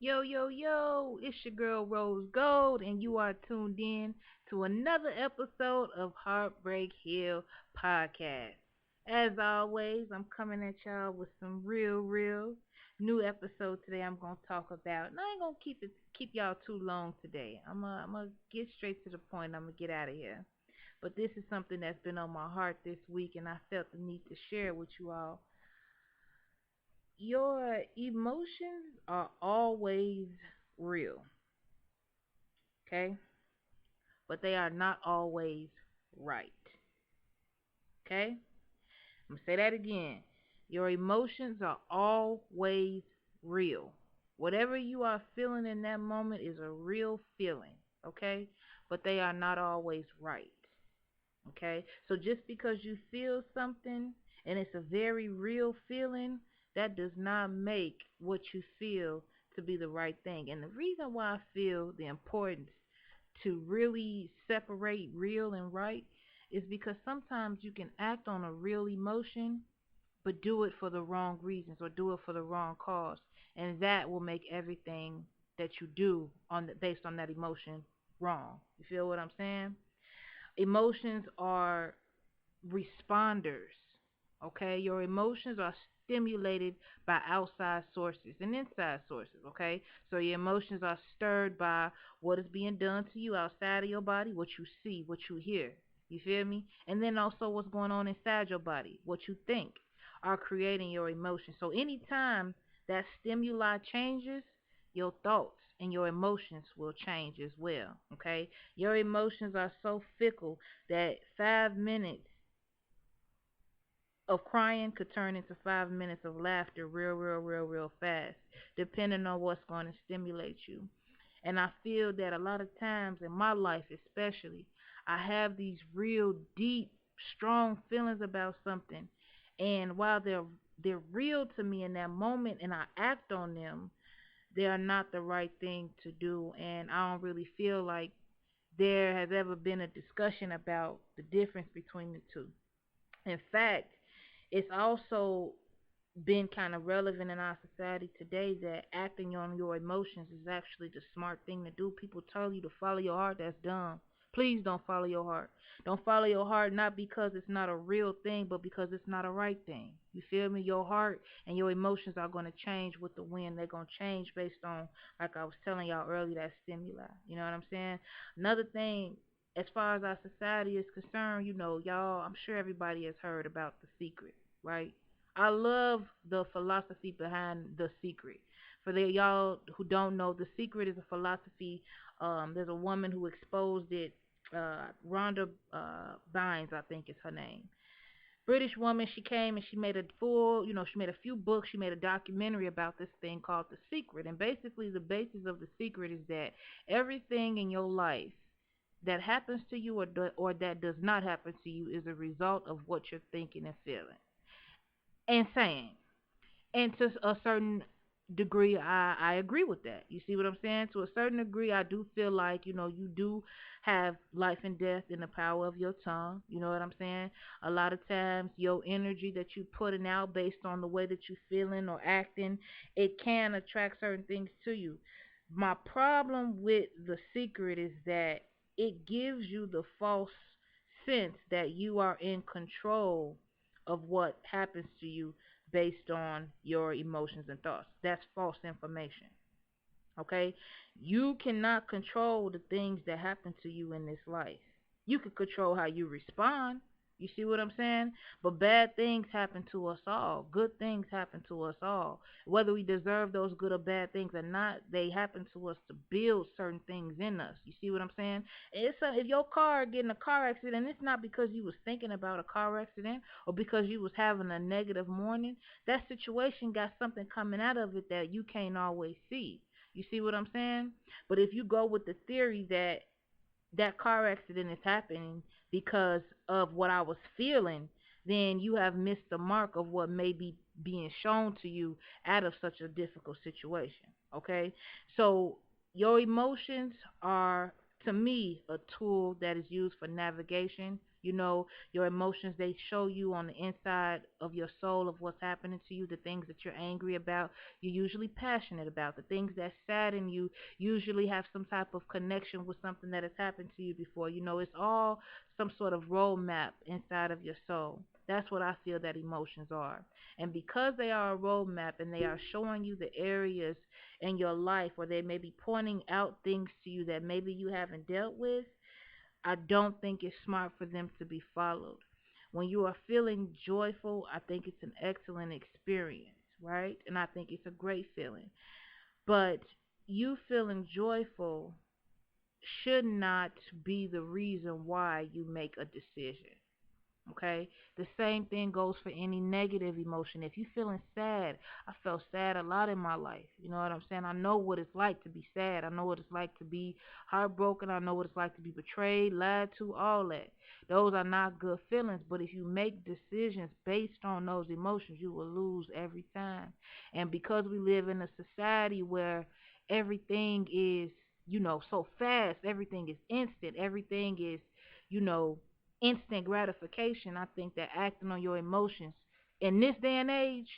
Yo, yo, yo, it's your girl Rose Gold, and you are tuned in to another episode of Heartbreak Hill Podcast. As always, I'm coming at y'all with some real new episode today. I'm gonna talk about, and I ain't gonna keep y'all too long today. I'm gonna get straight to the point. I'm gonna get out of here. But this is something that's been on my heart this week, and I felt the need to share it with you all. Your emotions are always real, okay? But they are not always right, okay? I'm gonna say that again. Your emotions are always real. Whatever you are feeling in that moment is a real feeling, okay? But they are not always right, okay? So just because you feel something and it's a very real feeling, that does not make what you feel to be the right thing. And the reason why I feel the importance to really separate real and right is because sometimes you can act on a real emotion but do it for the wrong reasons or do it for the wrong cause, and that will make everything that you do based on that emotion wrong. You feel what I'm saying? Emotions are responders. Okay, your emotions are stimulated by outside sources and inside sources. Okay, so your emotions are stirred by what is being done to you outside of your body, what you see, what you hear. You feel me? And then also what's going on inside your body, what you think, are creating your emotions. So anytime that stimuli changes, your thoughts and your emotions will change as well. Okay, your emotions are so fickle that 5 minutes of crying could turn into 5 minutes of laughter real fast, depending on what's going to stimulate you. And I feel that a lot of times in my life, especially, I have these real deep, strong feelings about something. And while they're real to me in that moment and I act on them, they are not the right thing to do. And I don't really feel like there has ever been a discussion about the difference between the two. In fact, it's also been kind of relevant in our society today that acting on your emotions is actually the smart thing to do. People tell you to follow your heart. That's dumb. Please don't follow your heart. Don't follow your heart not because it's not a real thing, but because it's not a right thing. You feel me? Your heart and your emotions are going to change with the wind. They're going to change based on, like I was telling y'all earlier, that stimuli. You know what I'm saying? Another thing, as far as our society is concerned, y'all, I'm sure everybody has heard about The Secret, right? I love the philosophy behind The Secret. For the y'all who don't know, The Secret is a philosophy. There's a woman who exposed it. Rhonda Bynes, I think is her name. British woman. She came and she made a full, she made a few books. She made a documentary about this thing called The Secret. And basically, the basis of The Secret is that everything in your life that happens to you or that does not happen to you is a result of what you're thinking and feeling and saying. And to a certain degree, I agree with that. You see what I'm saying? To a certain degree, I do feel like, you do have life and death in the power of your tongue. You know what I'm saying? A lot of times, your energy that you putting out based on the way that you're feeling or acting, it can attract certain things to you. My problem with The Secret is that it gives you the false sense that you are in control of what happens to you based on your emotions and thoughts. That's false information. Okay? You cannot control the things that happen to you in this life. You can control how you respond. You see what I'm saying? But bad things happen to us all. Good things happen to us all. Whether we deserve those good or bad things or not, they happen to us to build certain things in us. You see what I'm saying? If your car get in a car accident, it's not because you was thinking about a car accident or because you was having a negative morning. That situation got something coming out of it that you can't always see. You see what I'm saying? But if you go with the theory that that car accident is happening because of what I was feeling, then you have missed the mark of what may be being shown to you out of such a difficult situation. Okay? So your emotions are, to me, a tool that is used for navigation. You know, your emotions, they show you on the inside of your soul of what's happening to you, the things that you're angry about, you're usually passionate about. The things that sadden you usually have some type of connection with something that has happened to you before. You know, it's all some sort of roadmap inside of your soul. That's what I feel that emotions are. And because they are a roadmap and they are showing you the areas in your life where they may be pointing out things to you that maybe you haven't dealt with, I don't think it's smart for them to be followed. When you are feeling joyful, I think it's an excellent experience, right? And I think it's a great feeling. But you feeling joyful should not be the reason why you make a decision. Okay, the same thing goes for any negative emotion. If you're feeling sad, I felt sad a lot in my life. You know what I'm saying? I know what it's like to be sad. I know what it's like to be heartbroken. I know what it's like to be betrayed, lied to, all that. Those are not good feelings. But if you make decisions based on those emotions, you will lose every time. And because we live in a society where everything is, so fast, everything is instant, everything is, you know, instant gratification. I think that acting on your emotions in this day and age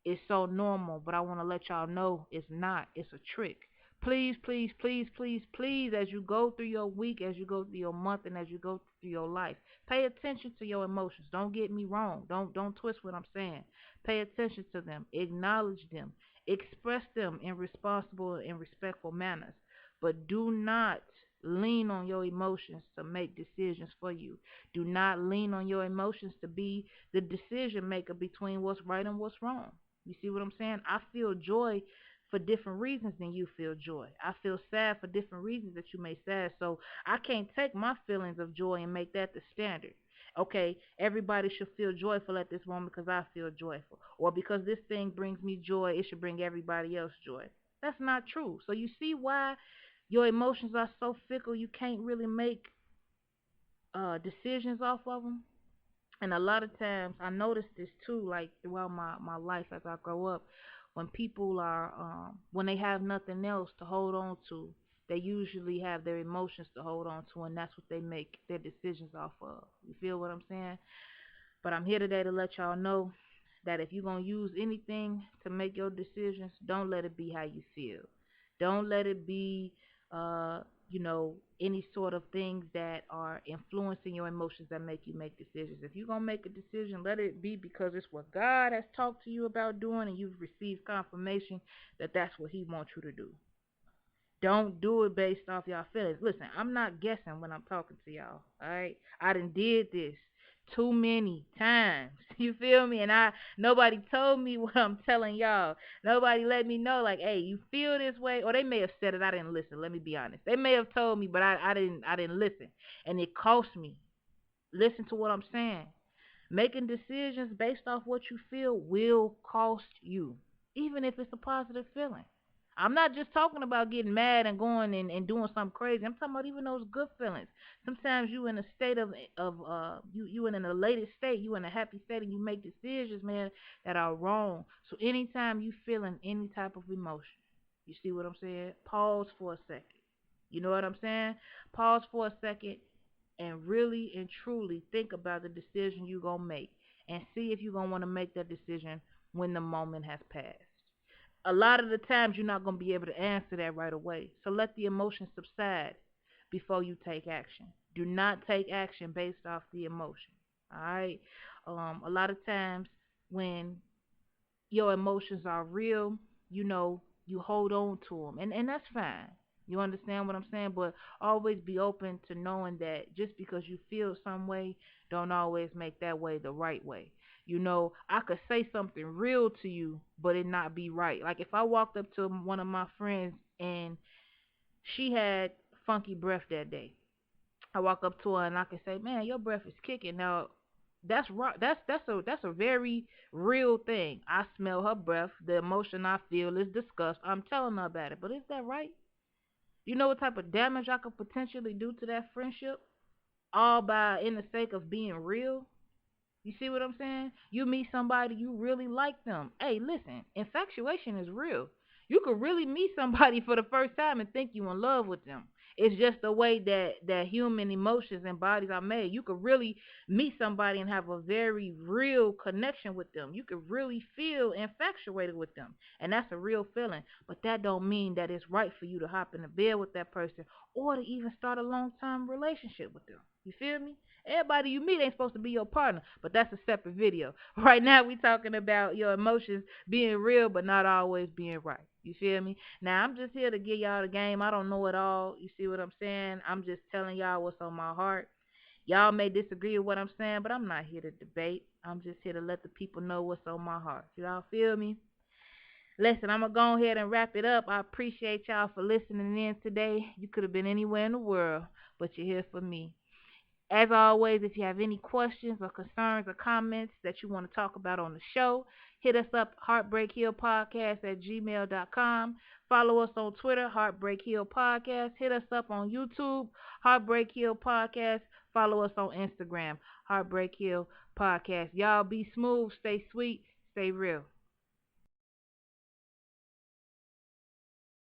is so normal, but I want to let y'all know it's not. It's a trick. Please, please, please, please, please, as you go through your week, as you go through your month, and as you go through your life, pay attention to your emotions. Don't get me wrong. Don't twist what I'm saying. Pay attention to them. Acknowledge them. Express them in responsible and respectful manners. But do not lean on your emotions to make decisions for you. Do not lean on your emotions to be the decision maker between what's right and what's wrong. You see what I'm saying? I feel joy for different reasons than you feel joy. I feel sad for different reasons that you may sad. So I can't take my feelings of joy and make that the standard. Okay, everybody should feel joyful at this moment because I feel joyful. Or because this thing brings me joy, it should bring everybody else joy. That's not true. So you see why your emotions are so fickle, you can't really make decisions off of them. And a lot of times, I noticed this too, like throughout my life as I grow up, when people are, when they have nothing else to hold on to, they usually have their emotions to hold on to, and that's what they make their decisions off of. You feel what I'm saying? But I'm here today to let y'all know that if you're going to use anything to make your decisions, don't let it be how you feel. Don't let it be, uh, any sort of things that are influencing your emotions that make you make decisions. If you're going to make a decision, let it be because it's what God has talked to you about doing and you've received confirmation that that's what He wants you to do. Don't do it based off y'all feelings. Listen, I'm not guessing when I'm talking to y'all. All right, I done did this too many times. You feel me? And nobody told me what I'm telling y'all. Nobody let me know like, hey, you feel this way, or they may have said it. I didn't listen. Let me be honest. They may have told me, but I didn't listen, and it cost me. Listen to what I'm saying. Making decisions based off what you feel will cost you, even if it's a positive feeling. I'm not just talking about getting mad and going and doing something crazy. I'm talking about even those good feelings. Sometimes you in a state of in an elated state, you in a happy state, and you make decisions, man, that are wrong. So anytime you feeling any type of emotion, you see what I'm saying? Pause for a second. You know what I'm saying? Pause for a second and really and truly think about the decision you're going to make and see if you're going to want to make that decision when the moment has passed. A lot of the times you're not going to be able to answer that right away. So let the emotion subside before you take action. Do not take action based off the emotion. All right. A lot of times when your emotions are real, you hold on to them, and that's fine. You understand what I'm saying? But always be open to knowing that just because you feel some way, don't always make that way the right way. I could say something real to you, but it not be right. Like if I walked up to one of my friends and she had funky breath that day, I walk up to her and I can say, "Man, your breath is kicking." Now, that's right. That's a very real thing. I smell her breath. The emotion I feel is disgust. I'm telling her about it. But is that right? You know what type of damage I could potentially do to that friendship, all by in the sake of being real? You see what I'm saying? You meet somebody, you really like them. Hey, listen, infatuation is real. You could really meet somebody for the first time and think you in love with them. It's just the way that human emotions and bodies are made. You could really meet somebody and have a very real connection with them. You could really feel infatuated with them, and that's a real feeling. But that don't mean that it's right for you to hop in the bed with that person or to even start a long term relationship with them. You feel me? Everybody you meet ain't supposed to be your partner, but that's a separate video. Right now we talking about your emotions being real but not always being right. You feel me? Now I'm just here to give y'all the game. I don't know it all. You see what I'm saying? I'm just telling y'all what's on my heart. Y'all may disagree with what I'm saying, but I'm not here to debate. I'm just here to let the people know what's on my heart. Y'all feel me? Listen, I'm going to go ahead and wrap it up. I appreciate y'all for listening in today. You could have been anywhere in the world, but you're here for me. As always, if you have any questions or concerns or comments that you want to talk about on the show, hit us up, heartbreakhillpodcast@gmail.com. Follow us on Twitter, Heartbreak Hill Podcast. Hit us up on YouTube, Heartbreak Hill Podcast. Follow us on Instagram, Heartbreak Hill Podcast. Y'all be smooth, stay sweet, stay real.